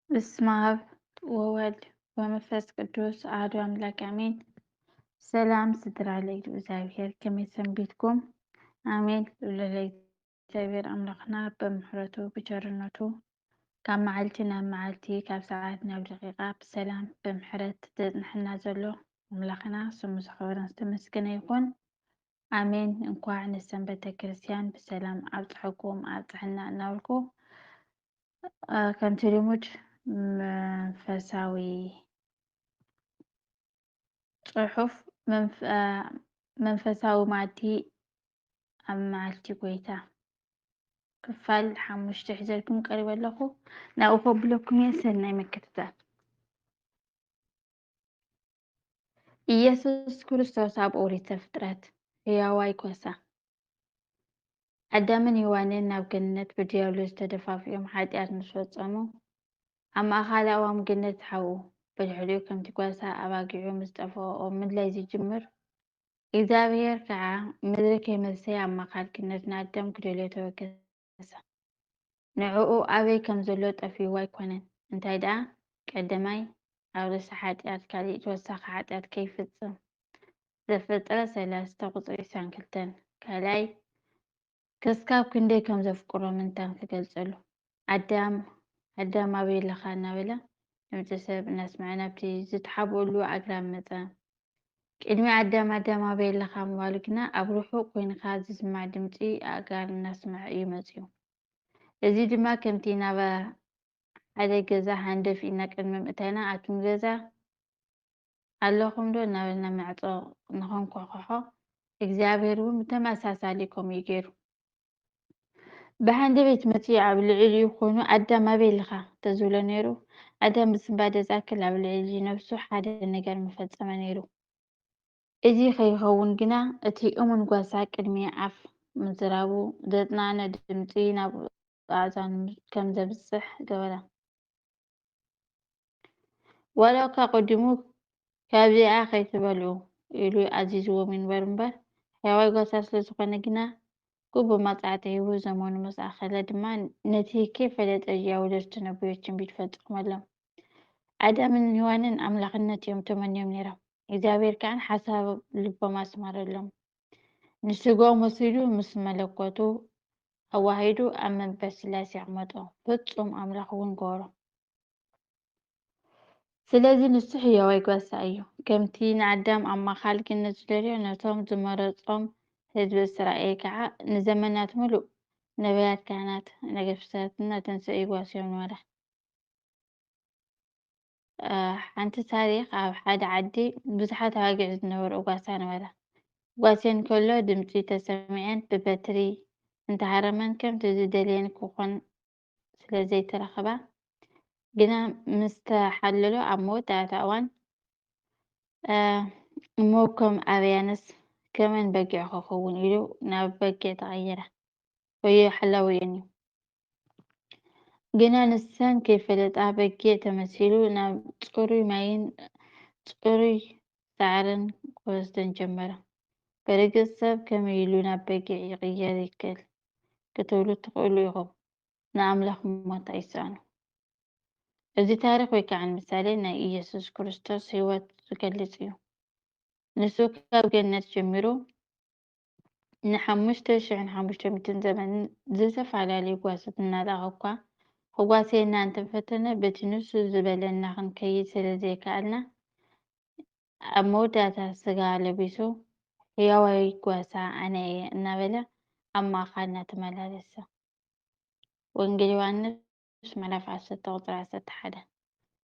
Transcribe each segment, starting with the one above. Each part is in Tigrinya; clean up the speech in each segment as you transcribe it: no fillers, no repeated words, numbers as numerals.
በስመ አብ ወወልድ ወመንፈስ ቅዱስ አሐዱ አምላክ አሜን። ሰላም ስድራ ለእግዚአብሔር ከመይ ሰንቢትኩም? አሜን። ለእግዚአብሔር አምላኽና በምሕረቱ ብቸርነቱ ካብ መዓልቲ ናብ መዓልቲ ካብ ሰዓት ናብ ደቂቓ ብሰላም ብምሕረት ዘጽንሐና ዘሎ አምላኽና ስሙ ዝኽበረን ዝተመስገነ ይኹን። አሜን። እንኳዕ ንሰንበተ ክርስቲያን ብሰላም ኣብፅሕኩም ኣብፅሕና እናበልኩ ከምቲ ልሙድ መንፈሳዊ ጽሑፍ መንፈሳዊ ማዕዲ ኣብ መዓልቲ ጎይታ ክፋል 5 ሒዘልኩም ቀሪበ ኣለኹ። ናብኡ ከብለኩም እየ። ሰናይ ምክትታል። ኢየሱስ ክርስቶስ ኣብ ኦሪት ዘፍጥረት ሕያዋይ ኮሳ ኣዳምን ሔዋንን ናብ ገነት ብዲያብሎስ ተደፋፊኦም ሓጢኣት ምስ ፈጸሙ ኣብ ማእኸላኦም ገነት ሓብኡ ብድሕሪኡ ከምቲ ጓሳ ኣባጊዑ ምስ ጠፍኦ ምድላይ ዝጅምር እግዚአብሔር ከዓ ምድሪ ከይመሰየ ኣብ ማእኸል ገነት ንኣዳም ክደልዮ ተወገሰ። ንዕኡ ኣበይ ከም ዘሎ ጠፊዎ ኣይኮነን። እንታይ ደኣ ቀዳማይ ኣብ ርእሲ ሓጢኣት ካልእ ተወሳኺ ሓጢኣት ከይፍጽም ዘፍጥረት 3 ቁፅሪ 22 ካልኣይ ክስካብ ክንደይ ከም ዘፍቅሮ ምንታን ክገልጸሉ ኣዳም ኣበይ ኣለኻ እናበለ ድምፂ ሰብ እናስምዐ ናብቲ ዝትሓበሉ ኣግራብ መፀ። ቅድሚ ኣዳም ኣበይ ኣለኻ ምባሉ ግና ኣብ ርሑቕ ኮይንካ ዝስማዕ ድምፂ ኣእጋር እናስምዐ እዩ መፅዩ። እዚ ድማ ከምቲ ናብ ሓደ ገዛ ሃንደፍ ኢልና ቅድሚ ምእታና ኣቱም ገዛ ኣለኹም ዶ እናበልና ማዕፆ ንኸንኳኳሖ እግዚኣብሔር እውን ብተመሳሳሊ ከምኡ እዩ ገይሩ። ብሃንደበት መፅኡ ኣብ ልዕሊኡ ኮይኑ ኣዳም ኣበይ ኣለኻ ተዝብሎ ነይሩ። ኣዳም ብስምባደ ዛክል ኣብ ልዕሊ ነብሱ ሓደ ነገር መፈፀመ ነይሩ። እዚ ከይኸውን ግና እቲ እሙን ጓሳ ቅድሚ ኣፍ ምዝራቡ ዘጥናነ ድምፂ ናብ ኣእዛኑ ከም ዘብፅሕ ገበራ። ዋላ እኳ ቀዲሙ ካብዚኣ ከይትበልዑ ኢሉ ኣዚዝዎም ይንበር እምበር ሕያዋይ ጓሳ ስለዝኾነ ግና ግቡእ መፅዓቲ ሂቡ ዘመኑ ምስ ኣኸለ ድማ ነቲ ከይፈለጠ ዲያብሎስ ተነቢዩ ትንቢት ፈፂሞሎም። ኣዳምን ሔዋንን ኣምላኽነት እዮም ተመንዮም ነይሮም። እግዚኣብሔር ከዓ ሓሳብ ልቦም ኣስመረሎም። ንስግኦም ወሲዱ ምስ መለኮቱ ኣዋሂዱ ኣብ መንፈስ ስላሴ ኣቕመጦ ፍጹም ኣምላኽ እውን ገበሮ። ስለዚ ንሱ ሕያዋይ ጓሳ እዩ። ከምቲ ንኣዳም ኣብ ማእኸል ገነት ዝደልዮ ነቶም ዝመረፆም ህዝቢ እስራኤል ከዓ ንዘመናት ሙሉእ ነቢያት፣ ካህናት፣ ነገስታትን ተንስኢ ዋስዮም ነበረ። ሓንቲ ታሪክ ኣብ ሓደ ዓዲ ብዙሓት ኣባጊዕ ዝነበረኦ ጓሳ ነበረ። ጓሴን ከሎ ድምፂ ተሰሚዐን ብበትሪ እንተሃረመን ከምቲ ዝደልየን ክኾን ስለዘይተረኸባ ግና ምስ ተሓለሎ ኣብ መወዳእታ እዋን እሞኮም ኣብያንስ ከመን በጊዕ ክኸውን ኢሉ ናብ በጊዕ ተቐየረ ወይ ሓላውየን እዩ። ግና ንሰን ከይፈለጣ በጊዕ ተመሲሉ ናብ ጽሩይ ማይን ጽሩይ ሳዕርን ክወስደን ጀመረ። በርግጥ ሰብ ከመይ ኢሉ ናብ በጊዕ ይቕየር ይክእል ክትብሉ ትኽእሉ ኢኹም። ንኣምላኽ ሞት ኣይሰኣኑ። እዚ ታሪክ ወይ ከዓ ምሳሌ ናይ ኢየሱስ ክርስቶስ ህይወት ዝገልጽ እዩ። ንሱ ካብ ገነት ጀሚሩ ን5500 ዘመን ዝተፈላለዩ ጓሶት እናላቐ እኳ ክጓሰየና እንተፈተነ በቲ ንሱ ዝበለና ክንከይድ ስለዘይከኣልና ኣብ መወዳእታ ስጋ ለቢሱ ሕያዋይ ጓሳ ኣነ እየ እናበለ ኣብ ማእኸልና ተመላለሰ። ወንጌል ዮሃንስ ምዕራፍ 10 ቁፅሪ 11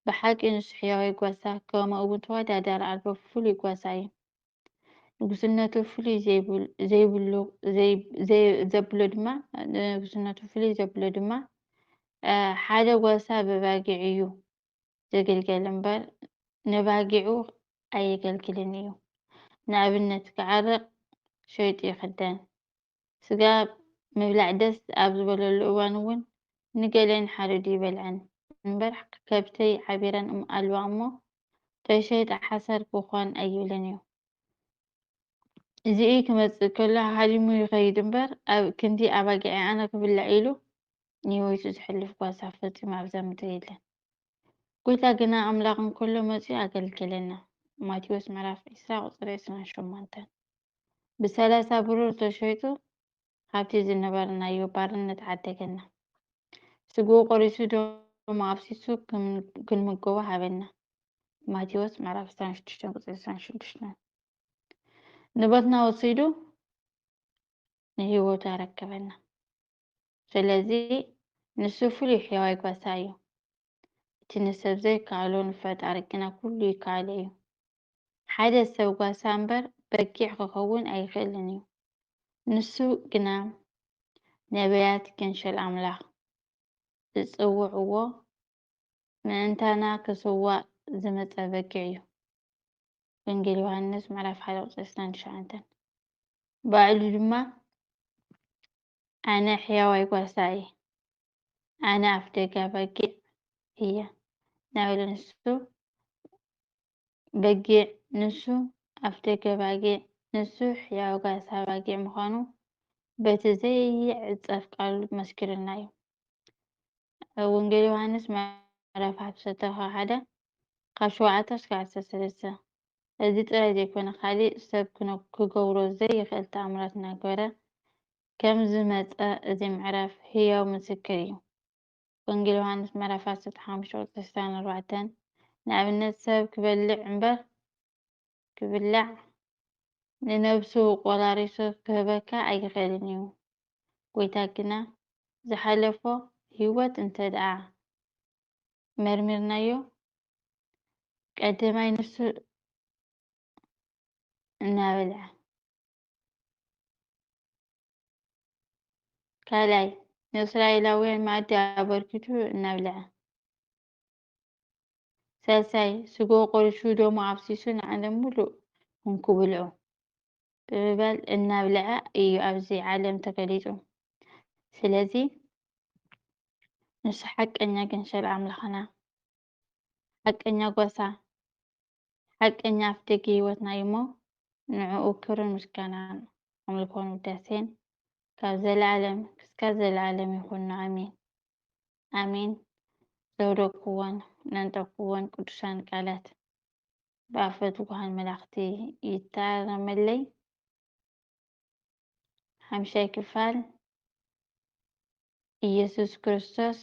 ብሓቂ ንሱ ሕያዋይ ጓሳ ከምኡ እውን ተወዳዳሪ ኣልቦ ፍሉይ ጓሳ እዩ። ንጉስነቱ ፍሉይ ዘብሎ ድማ ሓደ ጓሳ ብባጊዕ እዩ ዘገልገል እምበር ንባጊዑ ኣየገልግልን እዩ። ንኣብነት ክዓርቕ ሸይጡ ይኽደን። ስጋ ምብላዕ ደስ ኣብ ዝበለሉ እዋን እውን ንገለን ሓረዱ ይበልዐን እምበር ከብተይ ዓቢረን ኣልዋ እሞ ተሸይጠ ሓሰር ክኾን ኣይብልን እዩ። እዚኡ ክመጽእ ከሎ ሃዲሙ ይኸይድ እምበር ኣብ ክንዲ ኣባጊዕ ኣነ ክብላዕ ኢሉ ንህይወቱ ዝሕልፍ ጓሳ ፈፂሙ ኣብዛ ምድሪ የለን። ጎይታ ግና ኣምላኽ ንኩሉ መፂኡ ኣገልገለና። ማቴዎስ ምዕራፍ 20 ቁፅሪ 28 ብሰላሳ ብሩር ተሸይጡ ካብቲ ዝነበርናዮ ባርነት ዓደገና። ስግኡ ቆሪሱ ደሞ ኣፍሲሱ ክንምገቦ ሃበና። ማቴዎስ ምዕራፍ 26 ቁፅሪ 26 ንቦትና ወሲዱ ንህይወቱ ኣረከበና። ስለዚ ንሱ ፍሉይ ሕያዋይ ጓሳ እዩ። እቲ ንሰብ ዘይከኣሎ ንፈጣሪ ግና ኩሉ ይከኣል እዩ። ሓደ ሰብ ጓሳ እምበር በጊዕ ክኸውን ኣይኽእልን እዩ። ንሱ ግና ነቢያት ገንሸል ኣምላኽ ዝፅውዕዎ ምእንታና ክስዋዕ ዝመፀ በጊዕ እዩ። ወንጌል ዮሃንስ ምዕራፍ 1 ቁፅሪ 29 ባዕሉ ድማ ኣነ ሕያዋይ ጓሳ እየ፣ ኣነ ኣፍደጋ በጊዕ እየ ናበለ ንሱ በጊዕ ንሱ ኣፍደገ ባጊዕ ንሱ ሕያው ጓሳ ባጊዕ ምዃኑ በቲ ዘይዕፀፍ ቃሉ መስኪሩልና እዩ። ወንጌል ዮሃንስ ምዕራፍ 11 ካብ 7 ክሳብ 13 እዚ ጥራይ ዘይኮነ ካሊእ ሰብ ክገብሮ ዘይኽእል ተኣምራት እናገበረ ከም ዝመፀ እዚ ምዕራፍ ህያው ምስክር እዩ። ወንጌል ዮሃንስ ምዕራፍ 15 ቁፅሪ 24 ንኣብነት ሰብ ክብላዕ ንነብሱ ቆራሪሱ ክህበካ ኣይኽእልን እዩ። ጎይታ ግና ዝሓለፎ ህይወት እንተደኣ መርሚርናዮ ቀዳማይ ንሱ እናበልዐ ካልኣይ ንእስራኤላውያን መኣዲ ኣበርኪቱ እናብልዐ ሳልሳይ ስግኡ ቆሪሱ ደሙ ኣፍሲሱ ንዓለም ሙሉእ ንክብልዑ ብምባል እናብልዐ እዩ ኣብዚ ዓለም ተገሊፁ። ስለዚ ንሱ ሓቀኛ ገንሸል ኣምላኽና፣ ሓቀኛ ጓሳ፣ ሓቀኛ ኣፍደጊ ህይወትና እዩ እሞ ንዕኡ ክብርን ምስጋናን ኣምልኮን ውዳሴን ካብ ዘለዓለም ክሳብ ዘለዓለም ይኹን ኣሜን ኣሜን። ዘውደቅዎን ነንጠቅዎን ቅዱሳን ቃላት ብኣፈ ትጉሃን መላእኽቲ ይታረመለይ። 5ይ ክፋል ኢየሱስ ክርስቶስ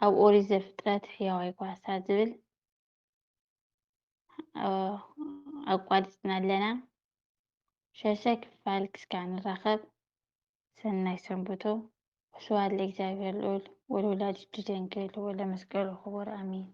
ኣብ ኦሪት ዘፍጥረት ሕያዋይ ጓሳ ዝብል ኣቋሪፅና ኣለና። 6ይ ክፋል ክሳብ ንራኸብ ሰናይ ሰንብቶ። ወስብሐት ለእግዚአብሔር ልዑል ወለወላዲቱ ድንግል ወለመስቀሉ ክቡር አሜን።